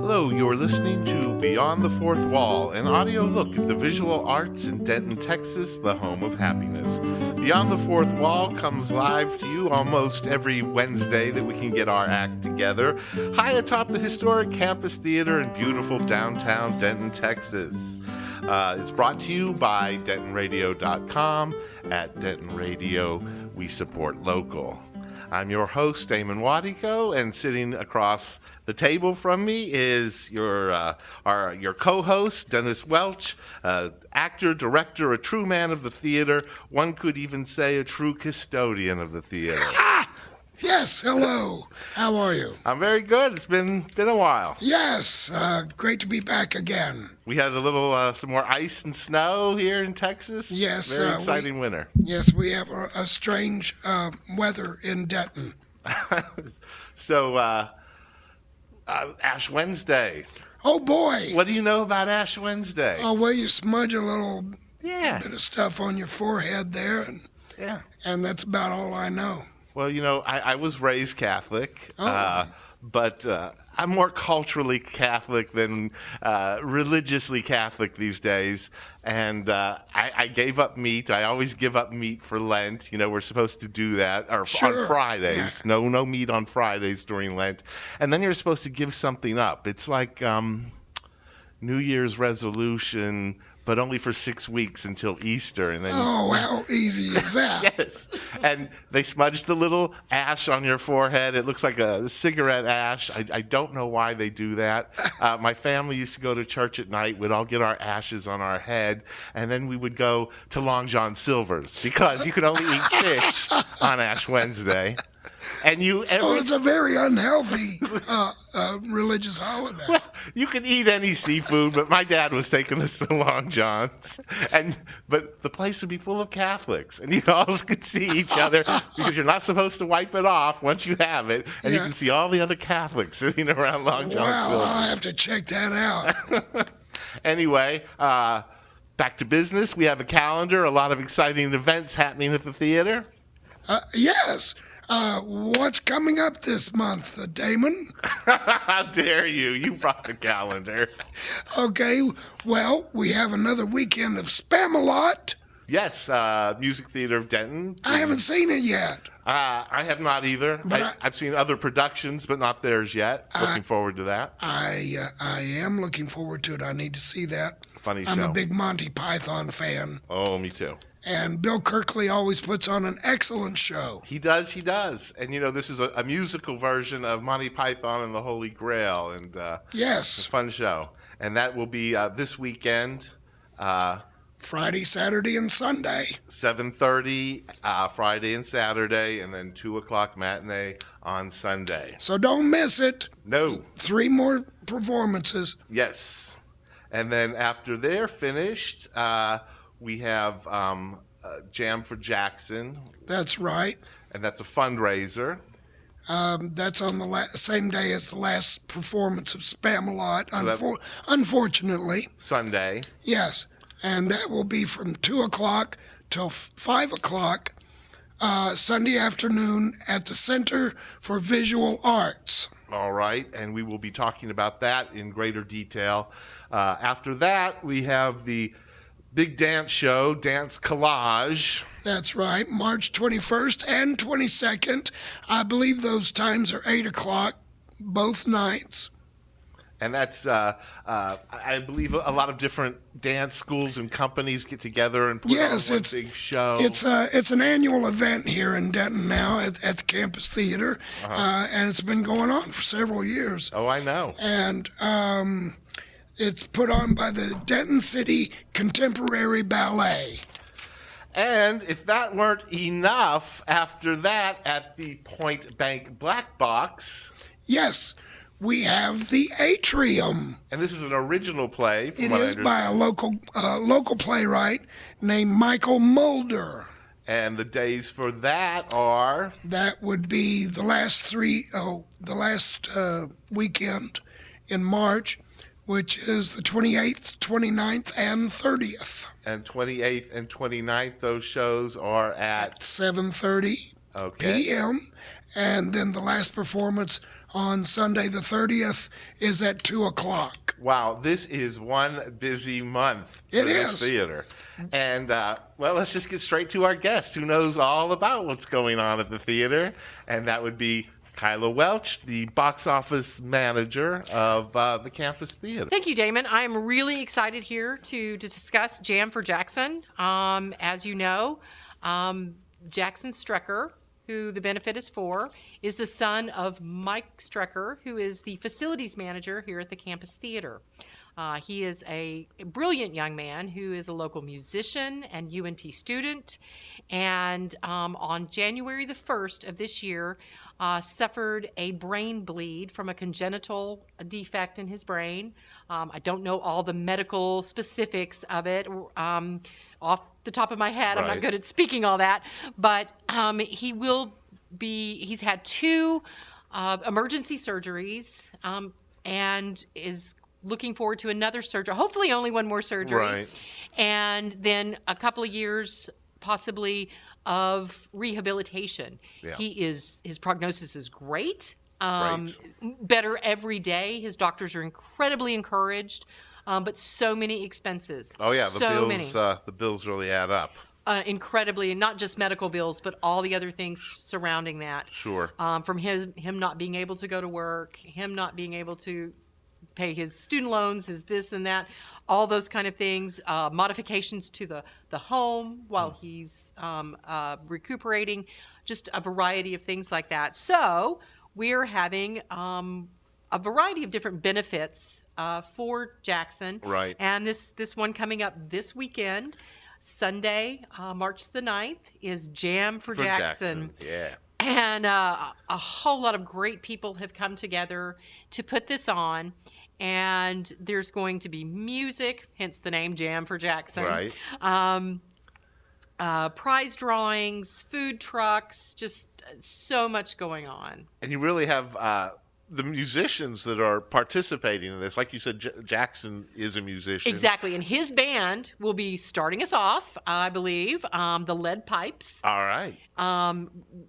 Hello, you're listening to Beyond the Fourth Wall, an audio look at the visual arts in Denton, Texas, the home of happiness. Beyond the Fourth Wall comes live to you almost every Wednesday that we can get our act together, high atop the historic campus theater in beautiful downtown Denton, Texas. It's brought to you by DentonRadio.com. At Denton Radio, we support local. I'm your host, Damon Wadico, and sitting across the table from me is your co-host, Dennis Welch, actor, director, a true man of the theater. One could even say a true custodian of the theater. Yes, hello. How are you? I'm very good. It's been a while. Yes, great to be back again. We had a little some more ice and snow here in Texas. Yes, very exciting winter. Yes, we have a strange weather in Denton. So, Ash Wednesday. Oh boy! What do you know about Ash Wednesday? Oh well, you smudge a little bit of stuff on your forehead there, and that's about all I know. Well, you know, I was raised Catholic, Oh. but I'm more culturally Catholic than religiously Catholic these days. And I gave up meat. I always give up meat for Lent. You know, we're supposed to do that on Fridays. Yeah. No meat on Fridays during Lent. And then you're supposed to give something up. It's like New Year's resolution, but only for 6 weeks until Easter. And then How easy is that? Yes. And they smudge the little ash on your forehead. It looks like a cigarette ash. I don't know why they do that. My family used to go to church at night. We'd all get our ashes on our head, and then we would go to Long John Silver's because you could only eat fish on Ash Wednesday. And it's a very unhealthy religious holiday. Well, you can eat any seafood, but my dad was taking us to Long John's, but the place would be full of Catholics, and you all could see each other because you're not supposed to wipe it off once you have it, and you can see all the other Catholics sitting around Long John's. Wow, I'll have to check that out. Anyway, back to business. We have a calendar, a lot of exciting events happening at the theater. Yes. What's coming up this month, Damon? How dare you? You brought the calendar. Okay, well, we have another weekend of Spamalot. Yes, Music Theater of Denton. I haven't seen it yet. I have not either. I've seen other productions, but not theirs yet. Looking forward to that. I am looking forward to it. I need to see that. Funny show. I'm a big Monty Python fan. Oh, me too. And Bill Kirkley always puts on an excellent show. He does. And, you know, this is a musical version of Monty Python and the Holy Grail. And yes. It's a fun show. And that will be this weekend. Friday, Saturday, and Sunday. 7:30 Friday and Saturday, and then 2 o'clock matinee on Sunday. So don't miss it. No. 3 more performances. Yes. And then after they're finished, we have Jam for Jackson. That's right. And that's a fundraiser. That's on the same day as the last performance of Spamalot, unfortunately. Sunday. Yes. And that will be from 2 o'clock till 5 o'clock Sunday afternoon at the Center for Visual Arts. All right. And we will be talking about that in greater detail. After that, we have the big dance show, Dance Collage. That's right, March 21st and 22nd. I believe those times are 8 o'clock, both nights. And that's, I believe, a lot of different dance schools and companies get together and put on one big show. It's an annual event here in Denton now at the campus theater, and it's been going on for several years. Oh, I know. And it's put on by the Denton City Contemporary Ballet. And if that weren't enough, after that, at the Point Bank Black Box. Yes, we have the Atrium. And this is an original play. It is by a local playwright named Michael Mulder. And the days for that are? That would be the last weekend in March, which is the 28th, 29th, and 30th. And 28th and 29th, those shows are at 7:30. Okay. p.m. And then the last performance on Sunday the 30th is at 2 o'clock. Wow, this is one busy month for It this is. theater. And, well, let's just get straight to our guest who knows all about what's going on at the theater. And that would be Kyla Welch, the box office manager of the campus theater. Thank you, Damon. I'm really excited here to discuss Jam for Jackson. As you know, Jackson Strecker, who the benefit is for, is the son of Mike Strecker, who is the facilities manager here at the campus theater. He is a brilliant young man who is a local musician and UNT student, and on January the 1st of this year, suffered a brain bleed from a congenital defect in his brain. I don't know all the medical specifics of it off the top of my head. I'm not Right. good at speaking all that, but he's had 2 emergency surgeries and is looking forward to another surgery, hopefully only one more surgery. Right. And then a couple of years possibly of rehabilitation. Yeah. His prognosis is great. Great. Better every day. His doctors are incredibly encouraged, but so many expenses. Oh, yeah, the the bills really add up. Incredibly, and not just medical bills, but all the other things surrounding that. Sure. From him not being able to go to work, him not being able to pay his student loans, his this and that, all those kind of things, modifications to the home while he's recuperating, just a variety of things like that. So we're having a variety of different benefits for Jackson. Right. And this one coming up this weekend, Sunday, March the 9th, is Jam for Jackson. Yeah. And a whole lot of great people have come together to put this on. And there's going to be music, hence the name Jam for Jackson. Right. Prize drawings, food trucks, just so much going on. And you really have the musicians that are participating in this. Like you said, Jackson is a musician. Exactly. And his band will be starting us off, I believe, the Lead Pipes. All right.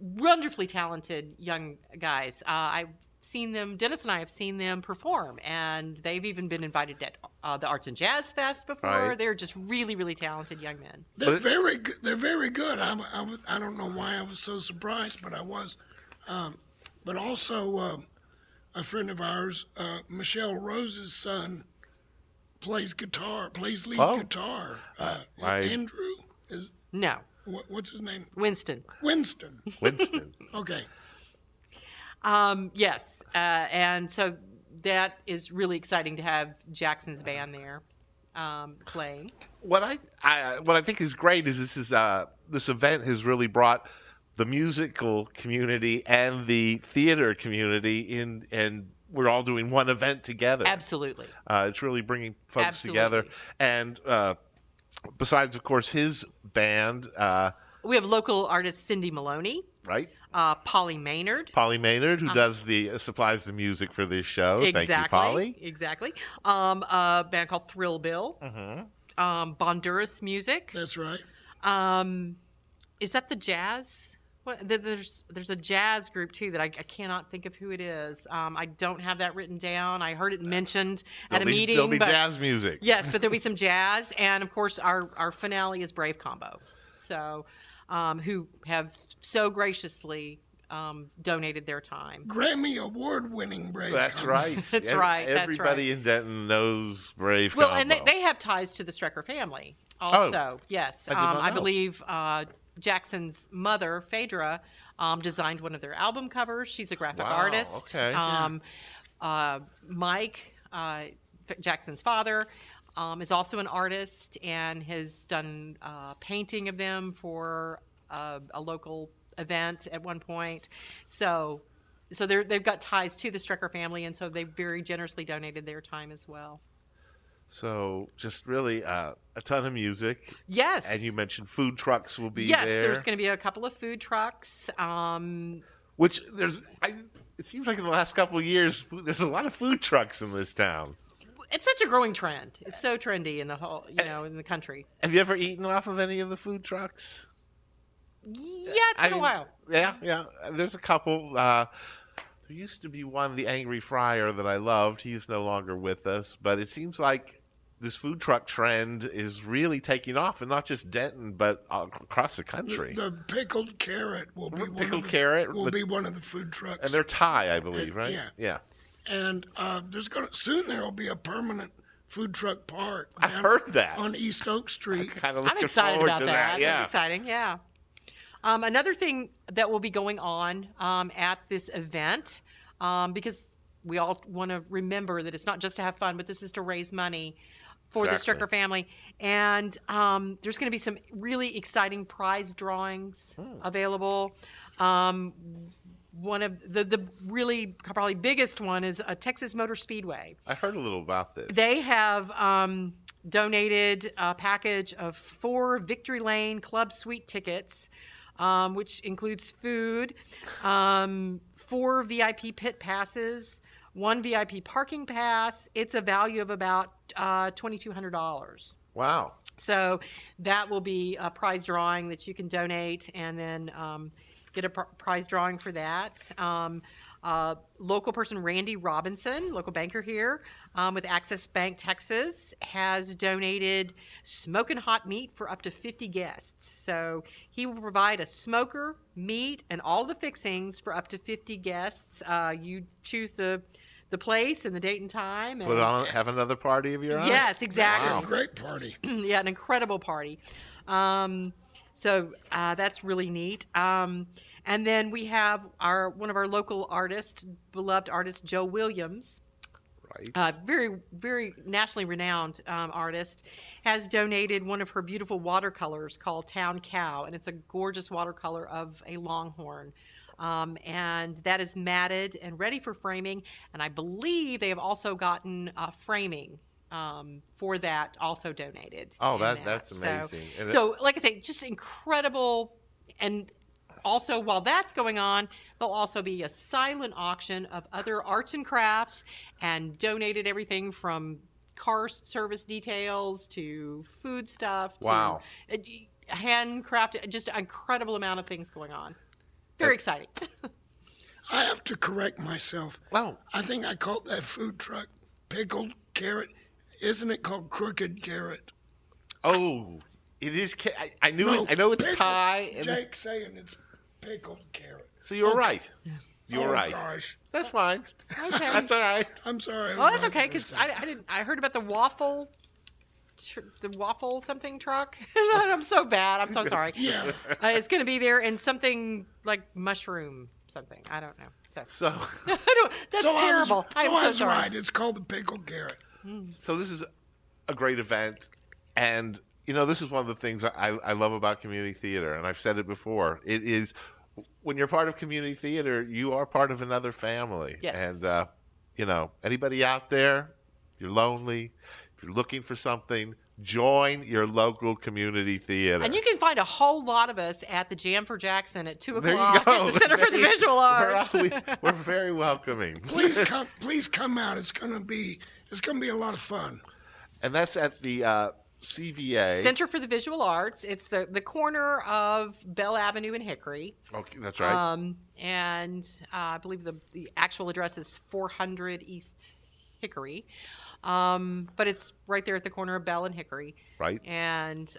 Wonderfully talented young guys. I've seen them, Dennis and I have seen them perform, and they've even been invited at the Arts and Jazz Fest before. Right. They're just really, really talented young men. They're very good. They're very good. I don't know why I was so surprised, but I was. But also, a friend of ours, Michelle Rose's son, plays lead Oh. guitar. I- Andrew is No, what's his name? Winston. Winston. Winston. Okay. Yes, and so that is really exciting to have Jackson's band there playing. What I think is great is this event has really brought the musical community and the theater community in, and we're all doing one event together. Absolutely. It's really bringing folks Absolutely. together. And besides, of course, his band, We have local artist Cindy Maloney, right? Polly Maynard. Polly Maynard, who supplies the music for this show. Exactly. Thank you, Polly. Exactly. A band called Thrill Bill. Bonduras Music. That's right. Is that the jazz? There's a jazz group too that I cannot think of who it is. I don't have that written down. I heard it mentioned at a meeting. There'll be but, jazz music. Yes, but there'll be some jazz, and of course our finale is Brave Combo. So, who have so graciously donated their time. Grammy award-winning Brave. That's Combo. right. That's right, that's Everybody in Denton knows Brave Well, Combo. and they have ties to the Strecker family also. Yes, I did not I know. believe Jackson's mother, Phaedra, designed one of their album covers. She's a graphic Wow, artist. okay. Mike, Jackson's father, is also an artist and has done painting of them for a local event at one point. So they've got ties to the Strecker family, and so they very generously donated their time as well. So just really a ton of music. Yes. And you mentioned food trucks will be Yes, there. there's going to be a couple of food trucks. Which it seems like in the last couple of years, there's a lot of food trucks in this town. It's such a growing trend. It's so trendy in the whole, in the country. Have you ever eaten off of any of the food trucks? Yeah, it's been a while. Yeah. There's a couple. There used to be one, the Angry Friar, that I loved. He's no longer with us, but it seems like this food truck trend is really taking off, and not just Denton, but across the country. The pickled carrot will be Pickled one of the food trucks. And they're Thai, I believe, right? Yeah. And there will be a permanent food truck park. I heard that on East Oak Street. Kind of I'm looking excited forward about to that. Yeah. That's exciting. Yeah. Another thing that will be going on at this event, because we all want to remember that it's not just to have fun, but this is to raise money for the Exactly. Stricker family. And there's going to be some really exciting prize drawings available. One of the really probably biggest one is a Texas Motor Speedway. I heard a little about this. They have donated a package of 4 Victory Lane Club Suite tickets, which includes food, 4 VIP pit passes, 1 VIP parking pass. It's a value of about $2,200. Wow. So that will be a prize drawing that you can donate, and then get a prize drawing for that. Local person Randy Robinson, local banker here with Access Bank Texas, has donated smoking hot meat for up to 50 guests. So he will provide a smoker, meat, and all the fixings for up to 50 guests. You choose the place and the date and time. And, Have another party of your own? yes, exactly. A great party. Yeah, an incredible party. So that's really neat. And then we have one of our local artists, beloved artist Joe Williams, Right. very, very nationally renowned artist, has donated one of her beautiful watercolors called Town Cow, and it's a gorgeous watercolor of a longhorn. And that is matted and ready for framing, and I believe they have also gotten framing for that also donated. Oh, in that's amazing. And So, like I say, just incredible. And also, while that's going on, there'll also be a silent auction of other arts and crafts, and donated everything from car service details to food stuff to Wow. handcrafted, just an incredible amount of things going on. Very exciting. I have to correct myself. Wow. I think I called that food truck pickled carrot. Isn't it called crooked carrot? Oh, it is. I knew No, it. I know it's pickled. Thai. And Jake's saying it's pickled carrot. so you're right. You're Oh, right. Gosh, That's fine. Okay. That's all right. I'm sorry. Oh, that's okay, because I heard about the waffle something truck. I'm so bad. I'm so sorry. Yeah. It's going to be there, and something like mushroom something. I don't know. So So, that's So terrible. I I'm was so sorry. right. It's called the pickled carrot. so this is a great event, and this is one of the things I love about community theater, and I've said it before. It is when you're part of community theater, you are part of another family. Yes. And anybody out there, you're lonely, if you're looking for something, join your local community theater. And you can find a whole lot of us at the Jam for Jackson at 2 There you o'clock go. at the Center for the Visual Arts. We're very welcoming. Please come out. It's gonna be a lot of fun. And that's at the CVA. Center for the Visual Arts. It's the corner of Bell Avenue and Hickory. Okay, that's right. And I believe the actual address is 400 East Hickory. But it's right there at the corner of Bell and Hickory. Right. And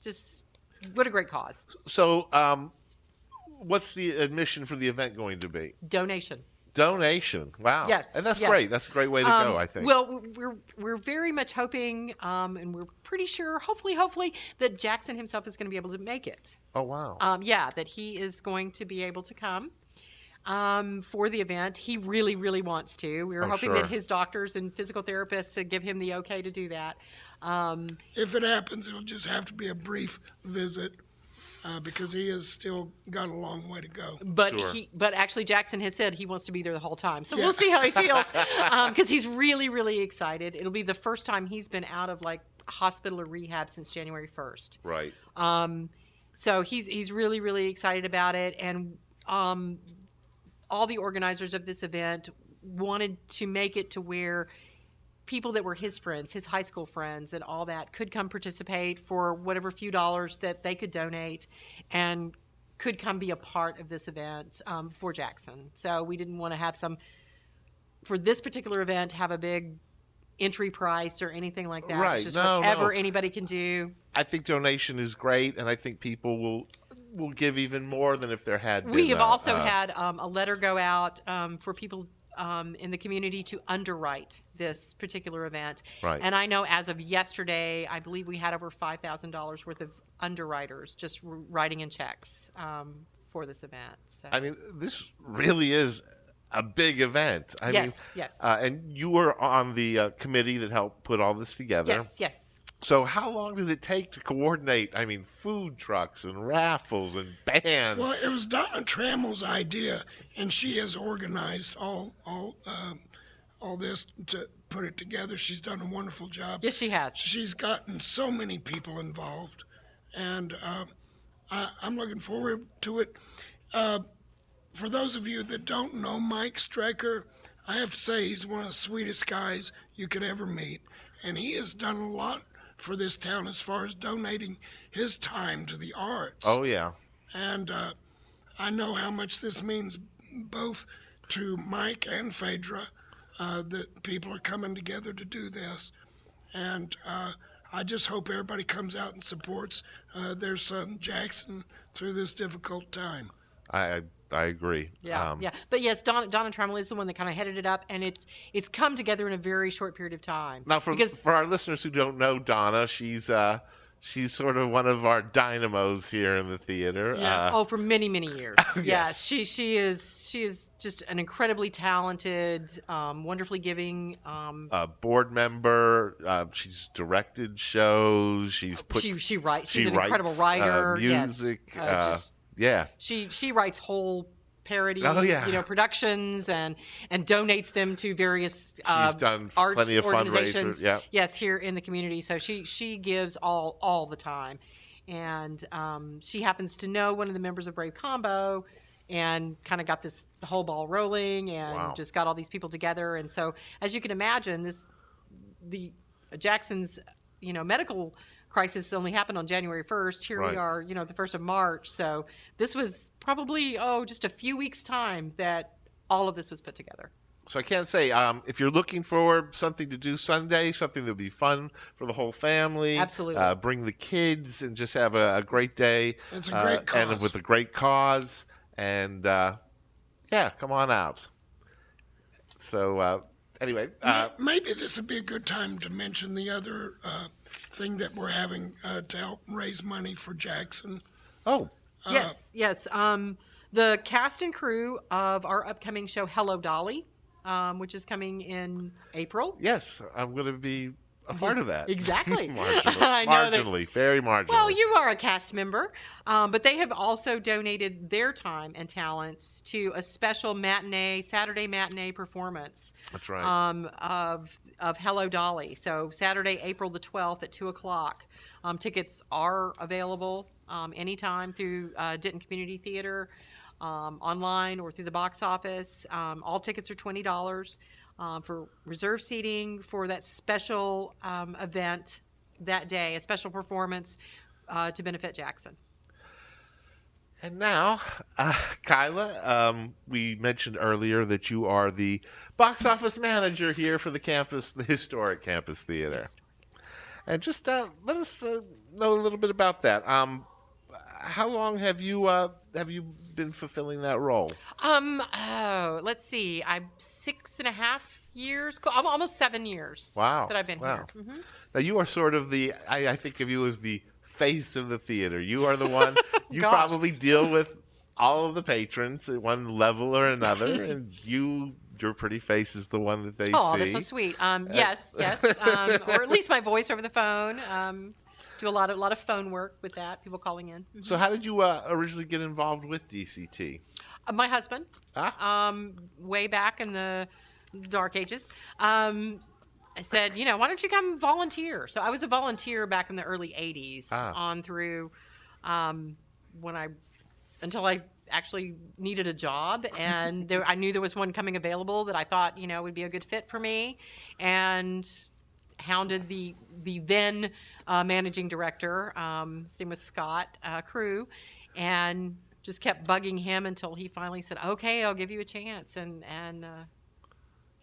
just what a great cause. So, what's the admission for the event going to be? Donation. Donation. Wow. Yes, And that's yes. great. That's a great way to go, I think. Well, we're very much hoping, and we're pretty sure, hopefully, that Jackson himself is going to be able to make it. Oh, wow. Yeah, that he is going to be able to come for the event. He really, really wants to. We were Oh, hoping sure. that his doctors and physical therapists give him the okay to do that. If it happens, it'll just have to be a brief visit because he has still got a long way to go. But Sure. but actually, Jackson has said he wants to be there the whole time. So Yeah. we'll see how he feels because he's really, really excited. It'll be the first time he's been out of like hospital or rehab since January 1st. Right. So he's really, really excited about it. And all the organizers of this event wanted to make it to where people that were his friends, his high school friends and all that could come participate for whatever few dollars that they could donate and could come be a part of this event for Jackson. So we didn't want to have for this particular event, have a big entry price or anything like that. Right. It's just No, whatever no. anybody can do. I think donation is great, and I think people will give even more than if there had been. We have also had a letter go out for people in the community to underwrite this particular event. Right. And I know as of yesterday, I believe we had over $5,000 worth of underwriters just writing in checks for this event. So. I mean, this really is a big event. I mean, yes. And you were on the committee that helped put all this together. Yes. So how long did it take to coordinate? I mean, food trucks and raffles and bands. Well, it was Donna Trammell's idea, and she has organized all this to put it together. She's done a wonderful job. Yes, she has. She's gotten so many people involved, and I'm looking forward to it. For those of you that don't know Mike Strecker, I have to say he's one of the sweetest guys you could ever meet, and he has done a lot for this town as far as donating his time to the arts. Oh, yeah. And I know how much this means both to Mike and Phaedra, that people are coming together to do this. And I just hope everybody comes out and supports their son Jackson through this difficult time. I agree. Yeah. But yes, Donna Trammell is the one that kind of headed it up, and it's come together in a very short period of time. Now, for our listeners who don't know Donna, she's sort of one of our dynamos here in the theater. Yeah. For many, many years. Yeah, she is just an incredibly talented, wonderfully giving. A board member. She's directed shows. She writes. She's she an writes, incredible writer. Music. Yes. Yeah. She writes whole parody, yeah. productions and donates them to various She's done arts plenty of organizations. fundraisers. Yeah. Yes, here in the community. So she gives all the time, and she happens to know one of the members of Brave Combo, and kind of got the whole ball rolling, and just got all these people together. And so, as you can imagine, the Jackson's medical crisis only happened on January 1st. Here we are, the 1st of March. So this was probably, just a few weeks' time that all of this was put together. So I can't say, if you're looking for something to do Sunday, something that would be fun for the whole family. Absolutely. Bring the kids and just have a great day. It's a great cause. And with a great cause. And, come on out. So, anyway. Maybe this would be a good time to mention the other thing that we're having to help raise money for Jackson. Oh. Yes. The cast and crew of our upcoming show, Hello Dolly, which is coming in April. Yes, I'm going to be a part of that. Exactly. Marginally, very marginally. Well, you are a cast member, but they have also donated their time and talents to a special Saturday matinee performance. That's right. Of Hello Dolly. So Saturday, April the 12th at 2:00. Tickets are available anytime through Denton Community Theater, online or through the box office. All tickets are $20 for reserve seating for that special event that day, a special performance to benefit Jackson. And now, Kyla, we mentioned earlier that you are the box office manager here for the historic campus theater. And just let us know a little bit about that. How long have you been fulfilling that role? Let's see. I'm 6.5 years, almost 7 years. Wow. That I've been here. Mm-hmm. Now you are sort of I think of you as the face of the theater. You are the one. You Gosh. probably deal with all of the patrons at one level or another, and your pretty face is the one that they see. Oh, that's so sweet. Yes. Or at least my voice over the phone. Do a lot of phone work with that. People calling in. Mm-hmm. So how did you originally get involved with DCT? My husband. Way back in the dark ages. I said, why don't you come volunteer? So I was a volunteer back in the early 80s on through until I actually needed a job, and I knew there was one coming available that I thought, would be a good fit for me, and hounded the then managing director, his name was Scott Crew, and just kept bugging him until he finally said, "Okay, I'll give you a chance." And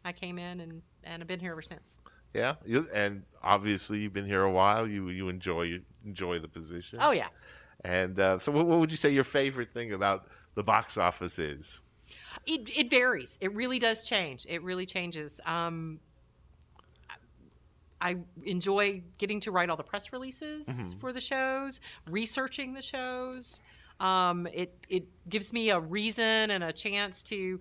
I came in and I've been here ever since. Yeah, and obviously you've been here a while. You enjoy the position. Oh yeah. And so, what would you say your favorite thing about the box office is? It varies. It really does change. It really changes. I enjoy getting to write all the press releases for the shows, researching the shows. It gives me a reason and a chance to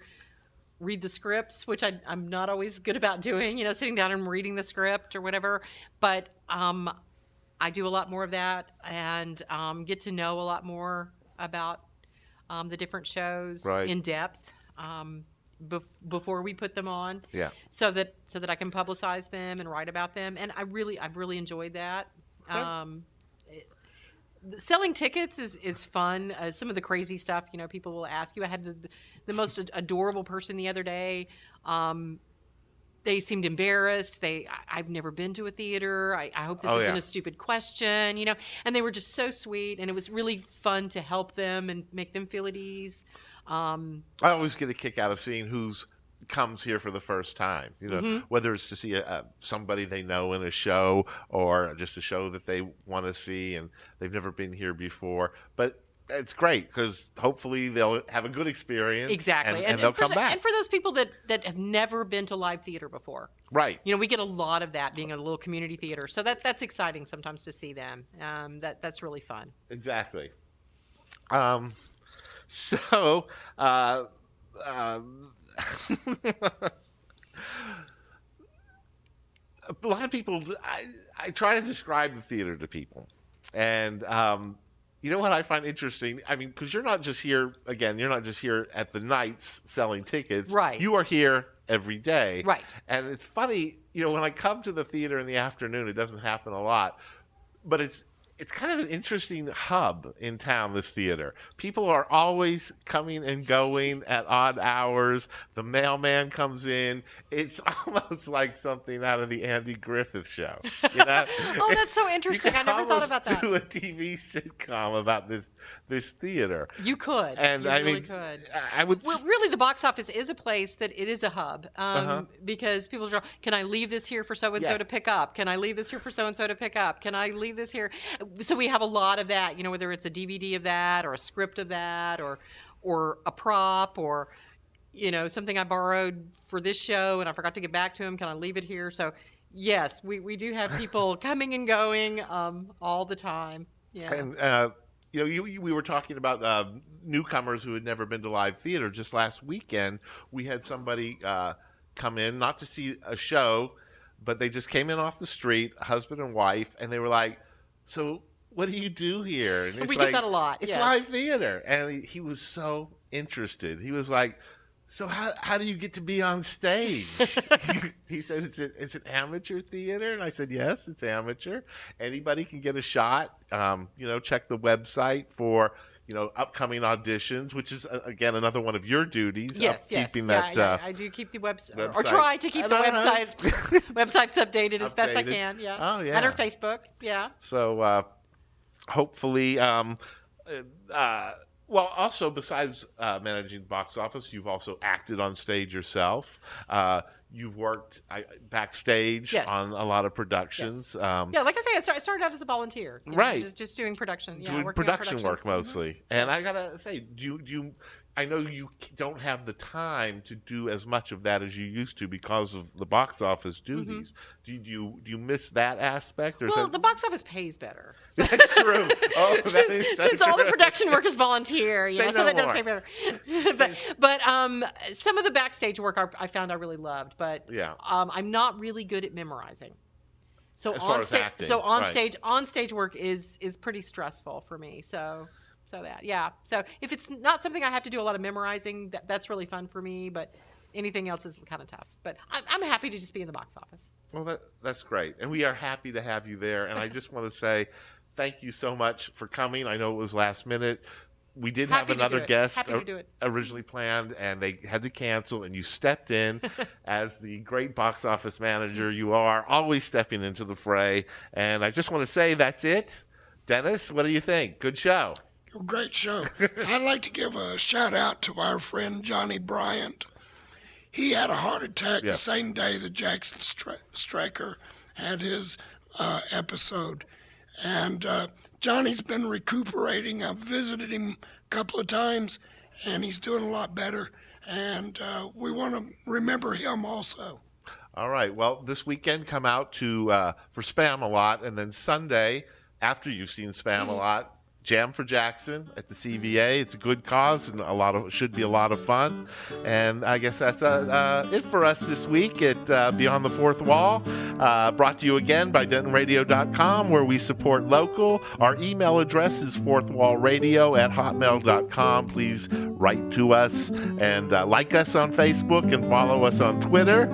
read the scripts, which I'm not always good about doing, sitting down and reading the script or whatever. But I do a lot more of that and get to know a lot more about the different shows in depth before we put them on. Yeah. So that I can publicize them and write about them. And I've really enjoyed that. Selling tickets is fun. Some of the crazy stuff, people will ask you. I had the most adorable person the other day. They seemed embarrassed. I've never been to a theater. I hope this isn't a stupid question, and they were just so sweet. And it was really fun to help them and make them feel at ease. I always get a kick out of seeing who's comes here for the first time, whether it's to see somebody they know in a show or just a show that they want to see and they've never been here before. But it's great because hopefully they'll have a good experience. Exactly. And they'll come back. And for those people that have never been to live theater before. Right. We get a lot of that being a little community theater. So that's exciting sometimes to see them. That's really fun. Exactly. A lot of people, I try to describe the theater to people. And you know what I find interesting? I mean, because you're not just here at the nights selling tickets. Right. You are here every day. Right. And it's funny, when I come to the theater in the afternoon, it doesn't happen a lot. But it's kind of an interesting hub in town, this theater. People are always coming and going at odd hours. The mailman comes in. It's almost like something out of the Andy Griffith Show. Oh, that's so interesting. I never thought about that. You could do a TV sitcom about this theater. You could. And you I really mean, could. I would. Well, really, the box office is a place that it is a hub because people are, can I leave this here for so-and-so to pick up? Can I leave this here for so-and-so to pick up? Can I leave this here? So we have a lot of that, whether it's a DVD of that or a script of that or a prop or, something I borrowed for this show and I forgot to get back to him. Can I leave it here? So, yes, we do have people coming and going all the time. Yeah. And, we were talking about newcomers who had never been to live theater. Just last weekend, we had somebody come in, not to see a show, but they just came in off the street, husband and wife, and they were like, so what do you do here? And we get that a lot. It's live theater. And he was so interested. He was like, so how do you get to be on stage? He said, it's an amateur theater. And I said, yes, it's amateur. Anybody can get a shot. Check the website for, upcoming auditions, which is, again, another one of your duties. Yes. That, I do keep the website, or try to keep the websites updated as best I can. Yeah. Oh, yeah. And our Facebook. Yeah. So hopefully, well, also besides managing the box office, you've also acted on stage yourself. You've worked backstage on a lot to productions. Yeah, like I say, I started out as a volunteer. Right. Just doing production. Yeah, doing working production on work mostly. And I gotta say, do you? I know you don't have the time to do as much of that as you used to because of the box office duties. Do you miss that aspect? Or the box office pays better. That's true. Oh, since all the production work is volunteer, so that does pay better. but some of the backstage work I found I really loved, but I'm not really good at memorizing. So on stage work is pretty stressful for me. So if it's not something I have to do a lot of memorizing, that's really fun for me. But anything else is kind of tough. But I'm happy to just be in the box office. Well, that's great, and we are happy to have you there. And I just want to say thank you so much for coming. I know it was last minute. We did have another guest originally planned, and they had to cancel, and you stepped in as the great box office manager you are, always stepping into the fray. And I just want to say that's it. Dennis, what do you think? Good show. Great show. I'd like to give a shout out to our friend Johnny Bryant. He had a heart attack the same day that Jackson Strecker had his episode. And Johnny's been recuperating. I've visited him a couple of times, and he's doing a lot better. And we want to remember him also. All right. Well, this weekend come out to for Spam-A-Lot, and then Sunday, after you've seen Spam-A-Lot, Jam for Jackson at the CVA. It's a good cause and should be a lot of fun. And I guess that's it for us this week at Beyond the Fourth Wall. Brought to you again by DentonRadio.com, where we support local. Our email address is fourthwallradio@hotmail.com. Please write to us and like us on Facebook and follow us on Twitter.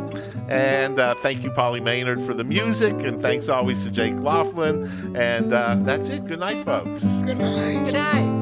And thank you, Polly Maynard, for the music. And thanks always to Jake Laughlin. And that's it. Good night, folks. Good night. Good night.